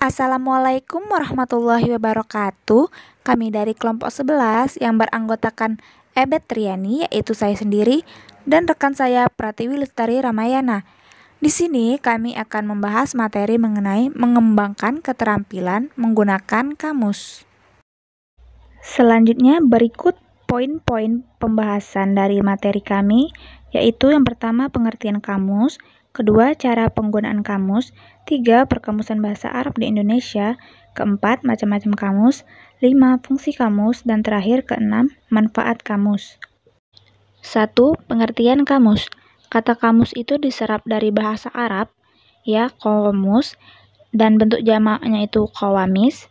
Assalamualaikum warahmatullahi wabarakatuh. Kami dari kelompok 11 yang beranggotakan Ebet Triani, yaitu saya sendiri, dan rekan saya Pratiwi Lestari Ramayana. Di sini kami akan membahas materi mengenai mengembangkan keterampilan menggunakan kamus. Selanjutnya berikut poin-poin pembahasan dari materi kami, yaitu yang pertama pengertian kamus, kedua cara penggunaan kamus, 3 perkamusan bahasa Arab di Indonesia, keempat macam-macam kamus, 5 fungsi kamus, dan terakhir keenam manfaat kamus. 1. Pengertian kamus. Kata kamus itu diserap dari bahasa Arab, ya, qamus, dan bentuk jamaknya itu qawamis.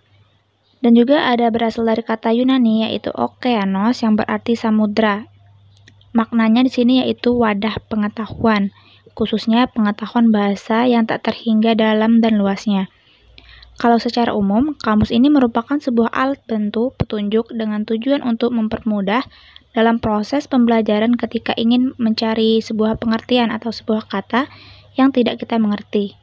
Dan juga ada berasal dari kata Yunani yaitu okeanos yang berarti samudra. Maknanya di sini yaitu wadah pengetahuan, khususnya pengetahuan bahasa yang tak terhingga dalam dan luasnya. Kalau secara umum, kamus ini merupakan sebuah alat bantu petunjuk dengan tujuan untuk mempermudah dalam proses pembelajaran ketika ingin mencari sebuah pengertian atau sebuah kata yang tidak kita mengerti.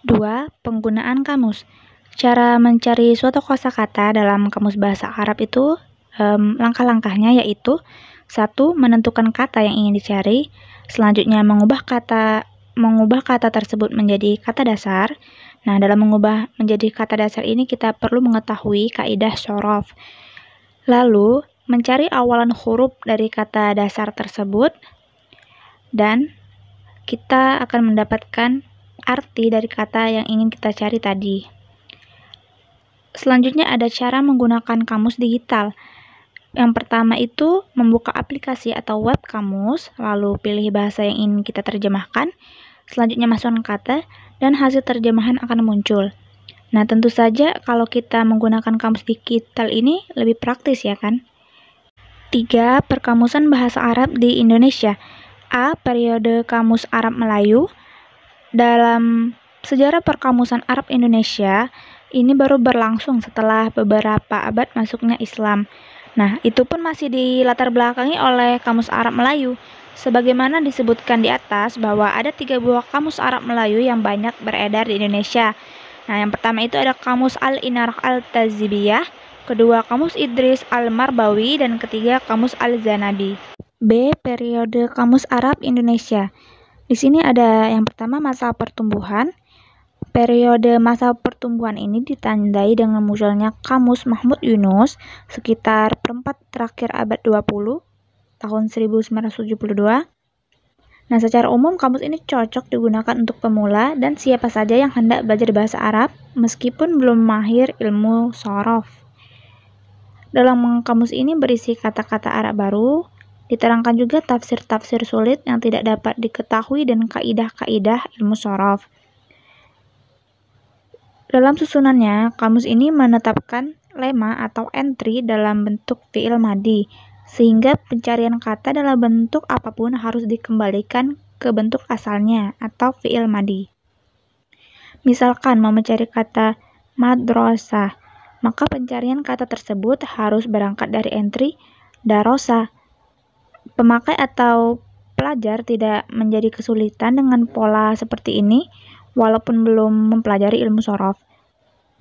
2. Penggunaan kamus. Cara mencari suatu kosakata dalam kamus bahasa Arab itu langkah-langkahnya yaitu 1. Menentukan kata yang ingin dicari. Selanjutnya mengubah kata tersebut menjadi kata dasar. Nah, dalam mengubah menjadi kata dasar ini kita perlu mengetahui kaidah shorof. Lalu mencari awalan huruf dari kata dasar tersebut dan kita akan mendapatkan arti dari kata yang ingin kita cari tadi. Selanjutnya ada cara menggunakan kamus digital. Yang pertama itu membuka aplikasi atau web kamus, lalu pilih bahasa yang ingin kita terjemahkan, selanjutnya masukkan kata, dan hasil terjemahan akan muncul. Nah, tentu saja kalau kita menggunakan kamus digital ini lebih praktis ya kan? 3. Perkamusan bahasa Arab di Indonesia. A. Periode Kamus Arab Melayu. Dalam sejarah perkamusan Arab Indonesia, ini baru berlangsung setelah beberapa abad masuknya Islam. Nah, itu pun masih dilatar belakangi oleh Kamus Arab Melayu. Sebagaimana disebutkan di atas bahwa ada 3 buah Kamus Arab Melayu yang banyak beredar di Indonesia. Nah, yang pertama itu ada Kamus Al-Inarah Al-Tazibiyah, kedua Kamus Idris Al-Marbawi, dan ketiga Kamus Al-Zanabi. B. Periode Kamus Arab Indonesia. Di sini ada yang pertama masa pertumbuhan. Periode masa pertumbuhan ini ditandai dengan munculnya Kamus Mahmud Yunus sekitar perempat terakhir abad 20, tahun 1972. Nah, secara umum kamus ini cocok digunakan untuk pemula dan siapa saja yang hendak belajar bahasa Arab meskipun belum mahir ilmu shorof. Dalam kamus ini berisi kata-kata Arab baru, diterangkan juga tafsir-tafsir sulit yang tidak dapat diketahui dan kaidah-kaidah ilmu shorof. Dalam susunannya, kamus ini menetapkan lema atau entry dalam bentuk fi'il madi, sehingga pencarian kata dalam bentuk apapun harus dikembalikan ke bentuk asalnya atau fi'il madi. Misalkan mau mencari kata madrasah, maka pencarian kata tersebut harus berangkat dari entry darosa. Pemakai atau pelajar tidak menjadi kesulitan dengan pola seperti ini walaupun belum mempelajari ilmu shorof.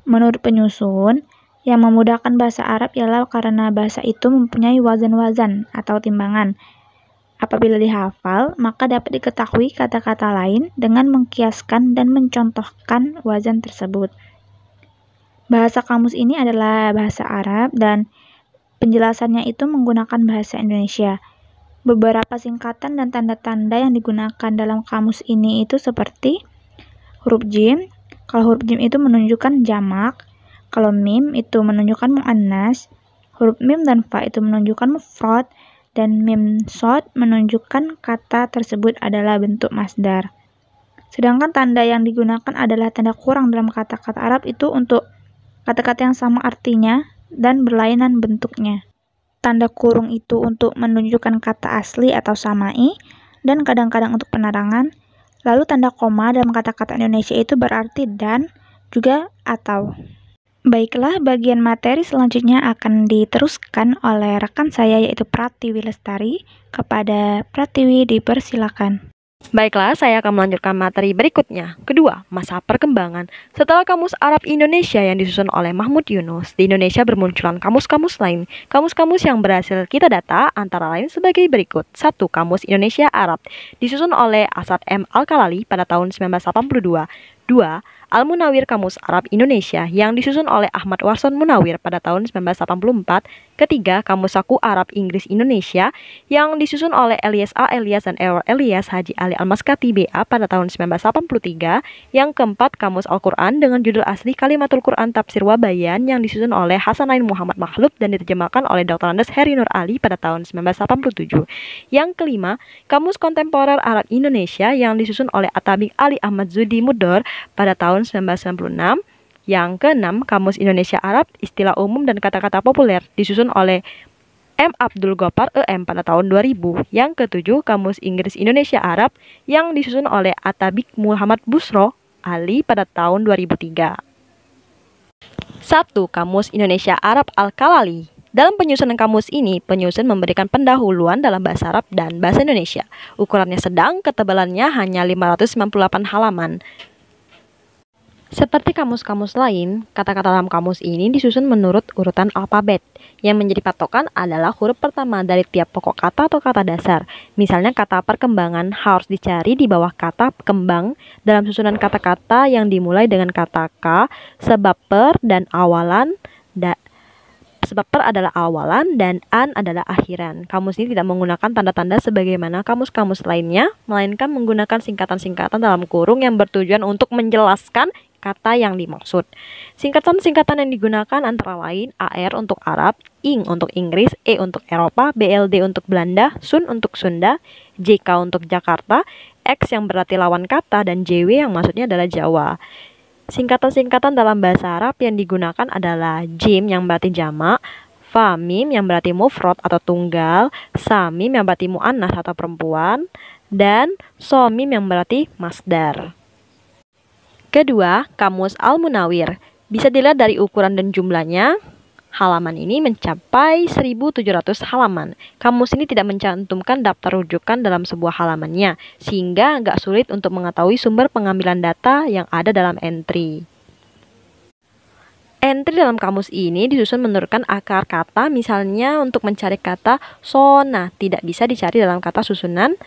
Menurut penyusun, yang memudahkan bahasa Arab ialah karena bahasa itu mempunyai wazan-wazan atau timbangan. Apabila dihafal, maka dapat diketahui kata-kata lain dengan mengkiaskan dan mencontohkan wazan tersebut. Bahasa kamus ini adalah bahasa Arab dan penjelasannya itu menggunakan bahasa Indonesia. Beberapa singkatan dan tanda-tanda yang digunakan dalam kamus ini itu seperti huruf jim. Kalau huruf jim itu menunjukkan jamak, kalau mim itu menunjukkan muannas, huruf mim dan fa itu menunjukkan mufrad, dan mim shad menunjukkan kata tersebut adalah bentuk masdar. Sedangkan tanda yang digunakan adalah tanda kurang dalam kata-kata Arab itu untuk kata-kata yang sama artinya dan berlainan bentuknya. Tanda kurung itu untuk menunjukkan kata asli atau samai, dan kadang-kadang untuk penerangan. Lalu tanda koma dalam kata-kata Indonesia itu berarti dan, juga atau. Baiklah, bagian materi selanjutnya akan diteruskan oleh rekan saya yaitu Pratiwi Lestari. Kepada Pratiwi dipersilakan. Baiklah, saya akan melanjutkan materi berikutnya. Kedua, masa perkembangan. Setelah Kamus Arab Indonesia yang disusun oleh Mahmud Yunus, di Indonesia bermunculan kamus-kamus lain. Kamus-kamus yang berhasil kita data antara lain sebagai berikut. 1. Kamus Indonesia Arab, disusun oleh Asad M. Al-Kalali pada tahun 1982. 2. Al-Munawir Kamus Arab Indonesia yang disusun oleh Ahmad Warson Munawir pada tahun 1984. Ketiga, Kamus Saku Arab Inggris Indonesia yang disusun oleh Elias A. Elias dan Errol Elias Haji Ali Al-Maskati BA pada tahun 1983. Yang keempat, Kamus Al-Quran dengan judul asli Kalimatul Quran Tafsir Wabayan yang disusun oleh Hasanain Muhammad Makhlub dan diterjemahkan oleh Dr. Andes Heri Nur Ali pada tahun 1987. Yang kelima, Kamus Kontemporer Arab Indonesia yang disusun oleh Atabik Ali Ahmad Zudi Mudor pada tahun 1996. Yang keenam, Kamus Indonesia Arab, Istilah Umum dan Kata-kata Populer disusun oleh M. Abdul Ghaffar EM pada tahun 2000. Yang ketujuh, Kamus Inggris Indonesia Arab yang disusun oleh Atabik Muhammad Busro Ali pada tahun 2003. 1. Kamus Indonesia Arab Al-Kalali. Dalam penyusunan kamus ini, penyusun memberikan pendahuluan dalam bahasa Arab dan bahasa Indonesia. Ukurannya sedang, ketebalannya hanya 598 halaman. Seperti kamus-kamus lain, kata-kata dalam kamus ini disusun menurut urutan alfabet. Yang menjadi patokan adalah huruf pertama dari tiap pokok kata atau kata dasar. Misalnya kata perkembangan harus dicari di bawah kata kembang dalam susunan kata-kata yang dimulai dengan kata K, sebab per dan awalan sebab per adalah awalan dan an adalah akhiran. Kamus ini tidak menggunakan tanda-tanda sebagaimana kamus-kamus lainnya, melainkan menggunakan singkatan-singkatan dalam kurung yang bertujuan untuk menjelaskan kata yang dimaksud. Singkatan-singkatan yang digunakan antara lain AR untuk Arab, ING untuk Inggris, E untuk Eropa, BLD untuk Belanda, SUN untuk Sunda, JK untuk Jakarta, X yang berarti lawan kata, dan JW yang maksudnya adalah Jawa. Singkatan-singkatan dalam bahasa Arab yang digunakan adalah jim yang berarti jamak, famim yang berarti mufrad atau tunggal, samim yang berarti muannas atau perempuan, dan somim yang berarti masdar. Kedua, Kamus Al-Munawir. Bisa dilihat dari ukuran dan jumlahnya. Halaman ini mencapai 1.700 halaman. Kamus ini tidak mencantumkan daftar rujukan dalam sebuah halamannya, sehingga agak sulit untuk mengetahui sumber pengambilan data yang ada dalam entry. Entry dalam kamus ini disusun menurutkan akar kata, misalnya untuk mencari kata sona tidak bisa dicari dalam kata susunan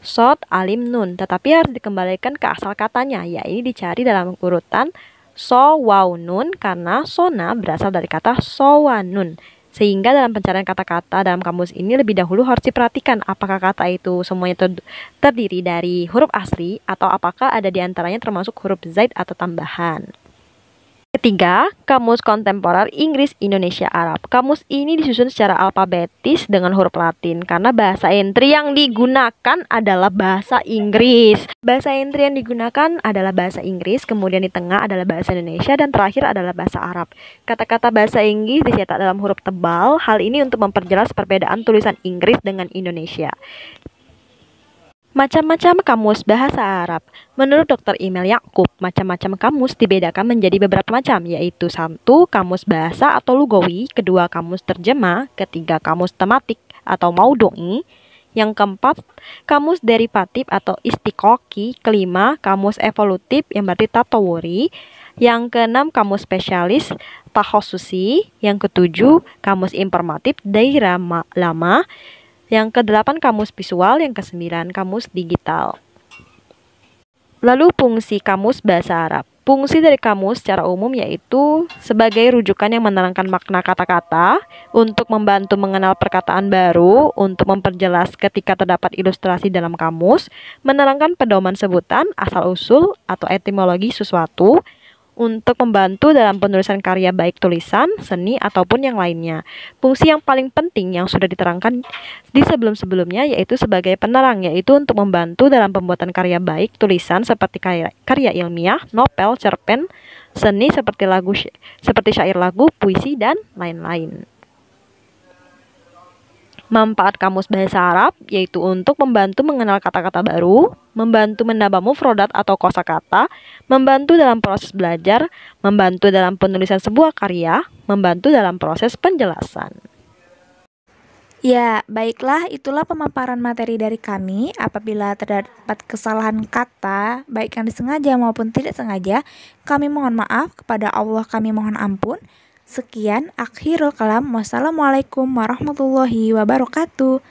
sod, alim, nun, tetapi harus dikembalikan ke asal katanya, yaitu dicari dalam urutan so, waw, nun, karena sona berasal dari kata sowanun. Sehingga dalam pencarian kata-kata dalam kamus ini lebih dahulu harus diperhatikan apakah kata itu semuanya terdiri dari huruf asli atau apakah ada di antaranya termasuk huruf zaid atau tambahan. Ketiga, Kamus Kontemporer Inggris Indonesia Arab. Kamus ini disusun secara alfabetis dengan huruf Latin karena bahasa entry yang digunakan adalah bahasa Inggris. Bahasa entry yang digunakan adalah bahasa Inggris, kemudian di tengah adalah bahasa Indonesia, dan terakhir adalah bahasa Arab. Kata-kata bahasa Inggris dicetak dalam huruf tebal, hal ini untuk memperjelas perbedaan tulisan Inggris dengan Indonesia. Macam-macam kamus bahasa Arab. Menurut Dr. Imel Yakub, macam-macam kamus dibedakan menjadi beberapa macam, yaitu 1. Kamus bahasa atau lugawi, 2. Kamus terjemah, 3. Kamus tematik atau maudhu'i, yang keempat, kamus derivatif atau istiqoqi, 5. Kamus evolutif yang berarti tatawuri, yang keenam, kamus spesialis takhosusi, yang ketujuh, kamus informatif dairah lama, yang kedelapan, kamus visual, yang kesembilan, kamus digital. Lalu fungsi kamus bahasa Arab. Fungsi dari kamus secara umum yaitu sebagai rujukan yang menerangkan makna kata-kata, untuk membantu mengenal perkataan baru, untuk memperjelas ketika terdapat ilustrasi dalam kamus, menerangkan pedoman sebutan, asal-usul atau etimologi sesuatu, untuk membantu dalam penulisan karya baik tulisan, seni, ataupun yang lainnya. Fungsi yang paling penting yang sudah diterangkan di sebelum-sebelumnya yaitu sebagai penerang, yaitu untuk membantu dalam pembuatan karya baik tulisan seperti karya ilmiah, novel, cerpen, seni seperti syair lagu, puisi, dan lain-lain. Manfaat kamus bahasa Arab yaitu untuk membantu mengenal kata-kata baru, membantu menambah mufrodat atau kosakata, membantu dalam proses belajar, membantu dalam penulisan sebuah karya, membantu dalam proses penjelasan. Ya, baiklah, itulah pemaparan materi dari kami. Apabila terdapat kesalahan kata, baik yang disengaja maupun tidak sengaja, kami mohon maaf, kepada Allah kami mohon ampun. Sekian, akhirul kalam. Wassalamualaikum warahmatullahi wabarakatuh.